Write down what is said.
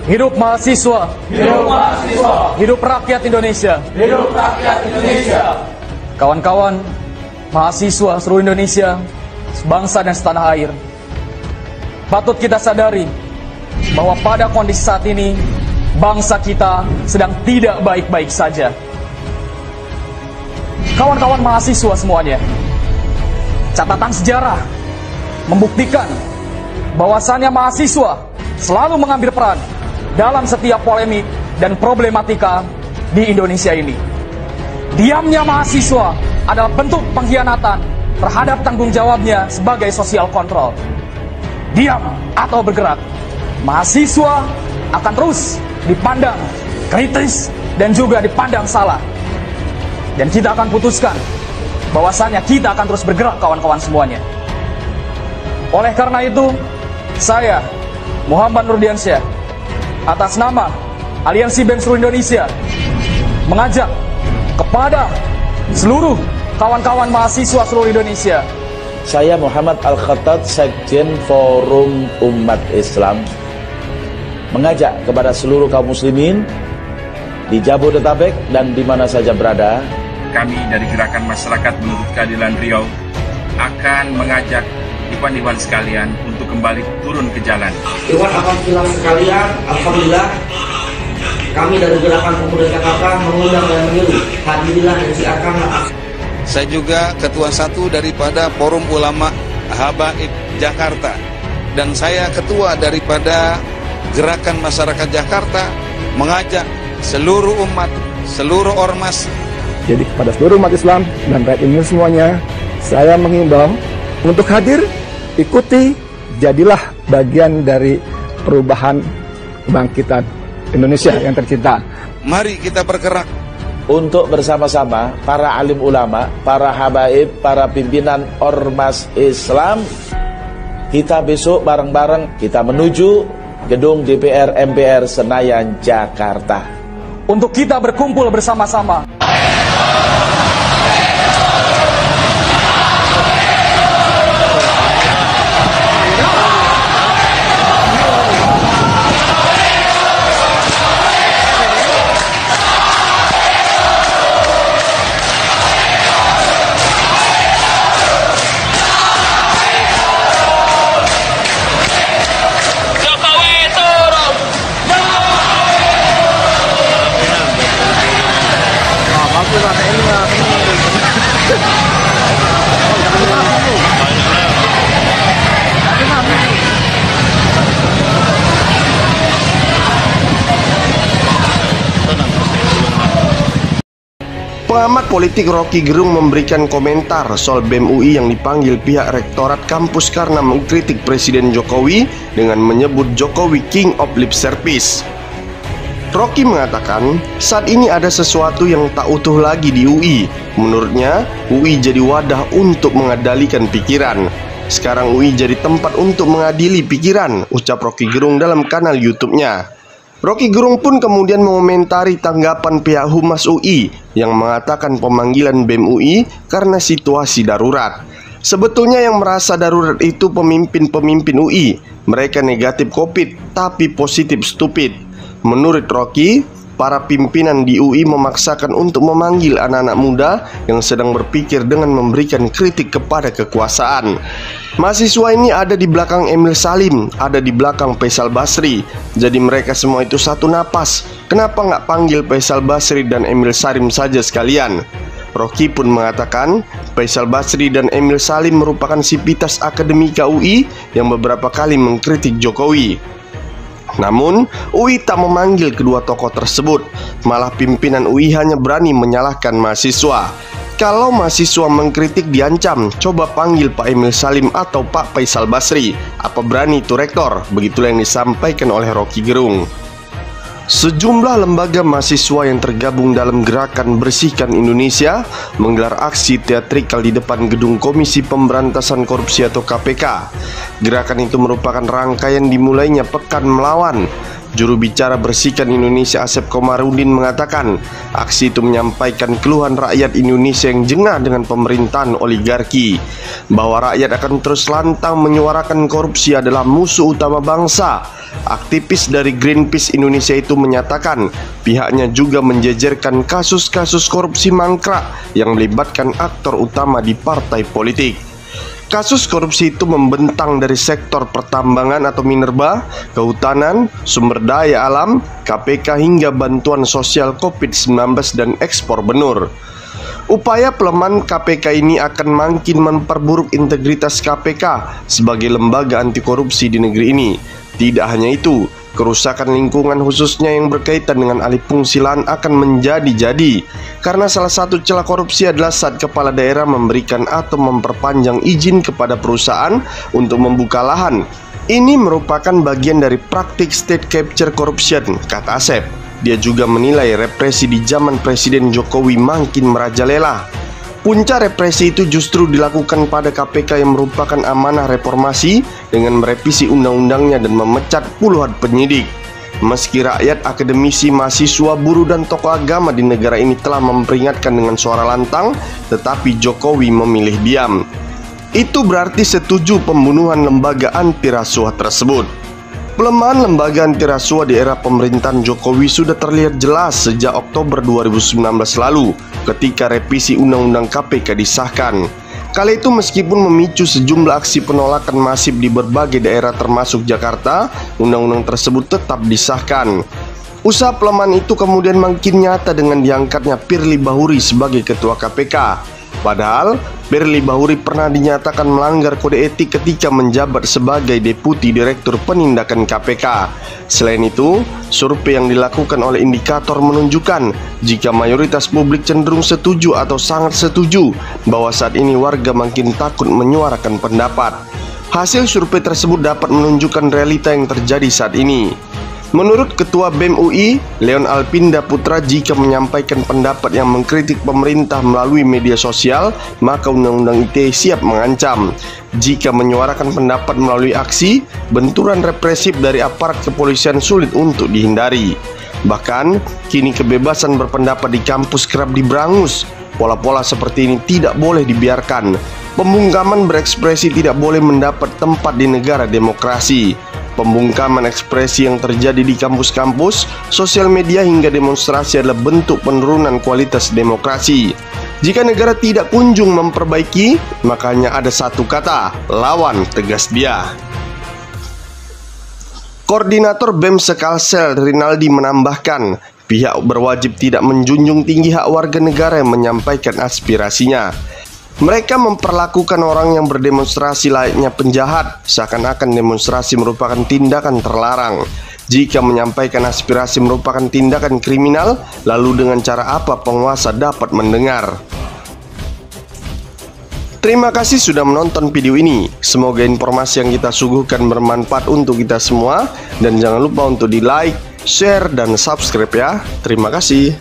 Hidup mahasiswa. Hidup mahasiswa. Hidup rakyat Indonesia. Hidup rakyat Indonesia. Kawan-kawan mahasiswa seluruh Indonesia, sebangsa dan setanah air, patut kita sadari bahwa pada kondisi saat ini bangsa kita sedang tidak baik-baik saja. Kawan-kawan mahasiswa semuanya, catatan sejarah membuktikan bahwasannya mahasiswa selalu mengambil peran dalam setiap polemik dan problematika di Indonesia ini. Diamnya mahasiswa adalah bentuk pengkhianatan terhadap tanggung jawabnya sebagai social control. Diam atau bergerak, mahasiswa akan terus dipandang kritis dan juga dipandang salah. Dan kita akan putuskan bahwasannya kita akan terus bergerak, kawan-kawan semuanya. Oleh karena itu, saya Muhammad Nurdiansyah atas nama Aliansi BEM seluruh Indonesia mengajak kepada seluruh kawan-kawan mahasiswa seluruh Indonesia. Saya Muhammad Al-Khattab, Sekjen Forum Umat Islam, mengajak kepada seluruh kaum muslimin di Jabodetabek dan di mana saja berada. Kami dari Gerakan Masyarakat Menuntut Keadilan Riau akan mengajak Iwan-Iwan sekalian untuk kembali turun ke jalan. Iwan apabila sekalian, alhamdulillah kami dari Gerakan Pemuda Jakarta mengundang dan menyuruh hadirilah dan siarkanlah. Saya juga ketua satu daripada Forum Ulama Habaib Jakarta, dan saya ketua daripada Gerakan Masyarakat Jakarta mengajak seluruh umat, seluruh ormas. Jadi kepada seluruh umat Islam dan rakyat Indonesia semuanya, saya mengimbau untuk hadir, ikuti, jadilah bagian dari perubahan kebangkitan Indonesia yang tercinta. Mari kita bergerak untuk bersama-sama para alim ulama, para habaib, para pimpinan ormas Islam. Kita besok bareng-bareng kita menuju gedung DPR MPR Senayan, Jakarta, untuk kita berkumpul bersama-sama. Pengamat politik Rocky Gerung memberikan komentar soal BEM UI yang dipanggil pihak rektorat kampus karena mengkritik Presiden Jokowi dengan menyebut Jokowi King of Lip Service. Rocky mengatakan saat ini ada sesuatu yang tak utuh lagi di UI. Menurutnya, UI jadi wadah untuk mengadalikan pikiran. Sekarang UI jadi tempat untuk mengadili pikiran, ucap Rocky Gerung dalam kanal YouTube-nya. Rocky Gerung pun kemudian mengomentari tanggapan pihak Humas UI yang mengatakan pemanggilan BEM UI karena situasi darurat. Sebetulnya yang merasa darurat itu pemimpin-pemimpin UI. Mereka negatif COVID tapi positif stupid. Menurut Rocky, para pimpinan di UI memaksakan untuk memanggil anak-anak muda yang sedang berpikir dengan memberikan kritik kepada kekuasaan. Mahasiswa ini ada di belakang Emil Salim, ada di belakang Faisal Basri. Jadi mereka semua itu satu napas. Kenapa nggak panggil Faisal Basri dan Emil Salim saja sekalian? Rocky pun mengatakan Faisal Basri dan Emil Salim merupakan sivitas akademika UI yang beberapa kali mengkritik Jokowi. Namun, UI tak memanggil kedua tokoh tersebut. Malah pimpinan UI hanya berani menyalahkan mahasiswa. Kalau mahasiswa mengkritik diancam, coba panggil Pak Emil Salim atau Pak Faisal Basri. Apa berani itu rektor? Begitulah yang disampaikan oleh Rocky Gerung. Sejumlah lembaga mahasiswa yang tergabung dalam gerakan Bersihkan Indonesia menggelar aksi teatrikal di depan gedung Komisi Pemberantasan Korupsi atau KPK. Gerakan itu merupakan rangkaian dimulainya Pekan Melawan. Juru bicara Bersihkan Indonesia Asep Komarudin mengatakan, aksi itu menyampaikan keluhan rakyat Indonesia yang jengah dengan pemerintahan oligarki, bahwa rakyat akan terus lantang menyuarakan korupsi adalah musuh utama bangsa. Aktivis dari Greenpeace Indonesia itu menyatakan pihaknya juga menjejerkan kasus-kasus korupsi mangkrak yang melibatkan aktor utama di partai politik. Kasus korupsi itu membentang dari sektor pertambangan atau minerba, kehutanan, sumber daya alam, KPK hingga bantuan sosial COVID-19 dan ekspor benur. Upaya pelemahan KPK ini akan makin memperburuk integritas KPK sebagai lembaga anti korupsi di negeri ini. Tidak hanya itu, kerusakan lingkungan khususnya yang berkaitan dengan alih fungsi lahan akan menjadi-jadi, karena salah satu celah korupsi adalah saat kepala daerah memberikan atau memperpanjang izin kepada perusahaan untuk membuka lahan. Ini merupakan bagian dari praktik state capture corruption, kata Asep. Dia juga menilai represi di zaman Presiden Jokowi makin merajalela. Puncak represi itu justru dilakukan pada KPK yang merupakan amanah reformasi dengan merevisi undang-undangnya dan memecat puluhan penyidik. Meski rakyat, akademisi, mahasiswa, buruh, dan tokoh agama di negara ini telah memperingatkan dengan suara lantang, tetapi Jokowi memilih diam. Itu berarti setuju pembunuhan lembaga anti rasuah tersebut. Pelemahan lembaga anti rasuah di era pemerintahan Jokowi sudah terlihat jelas sejak Oktober 2019 lalu ketika revisi Undang-Undang KPK disahkan. Kala itu meskipun memicu sejumlah aksi penolakan masif di berbagai daerah termasuk Jakarta, undang-undang tersebut tetap disahkan. Usaha pelemahan itu kemudian makin nyata dengan diangkatnya Firly Bahuri sebagai Ketua KPK. Padahal Firly Bahuri pernah dinyatakan melanggar kode etik ketika menjabat sebagai Deputi Direktur Penindakan KPK. Selain itu, survei yang dilakukan oleh Indikator menunjukkan jika mayoritas publik cenderung setuju atau sangat setuju bahwa saat ini warga makin takut menyuarakan pendapat. Hasil survei tersebut dapat menunjukkan realita yang terjadi saat ini. Menurut Ketua BEM UI, Leon Alpinda Putra, jika menyampaikan pendapat yang mengkritik pemerintah melalui media sosial, maka Undang-Undang ITE siap mengancam. Jika menyuarakan pendapat melalui aksi, benturan represif dari aparat kepolisian sulit untuk dihindari. Bahkan, kini kebebasan berpendapat di kampus kerap diberangus. Pola-pola seperti ini tidak boleh dibiarkan. Pembungkaman berekspresi tidak boleh mendapat tempat di negara demokrasi. Pembungkaman ekspresi yang terjadi di kampus-kampus, sosial media hingga demonstrasi adalah bentuk penurunan kualitas demokrasi. Jika negara tidak kunjung memperbaiki, makanya ada satu kata, lawan, tegas dia. Koordinator BEM Sekalsel Rinaldi menambahkan, pihak berwajib tidak menjunjung tinggi hak warga negara yang menyampaikan aspirasinya. Mereka memperlakukan orang yang berdemonstrasi layaknya penjahat, seakan-akan demonstrasi merupakan tindakan terlarang. Jika menyampaikan aspirasi merupakan tindakan kriminal, lalu dengan cara apa penguasa dapat mendengar? Terima kasih sudah menonton video ini. Semoga informasi yang kita suguhkan bermanfaat untuk kita semua. Dan jangan lupa untuk di like, share, dan subscribe ya. Terima kasih.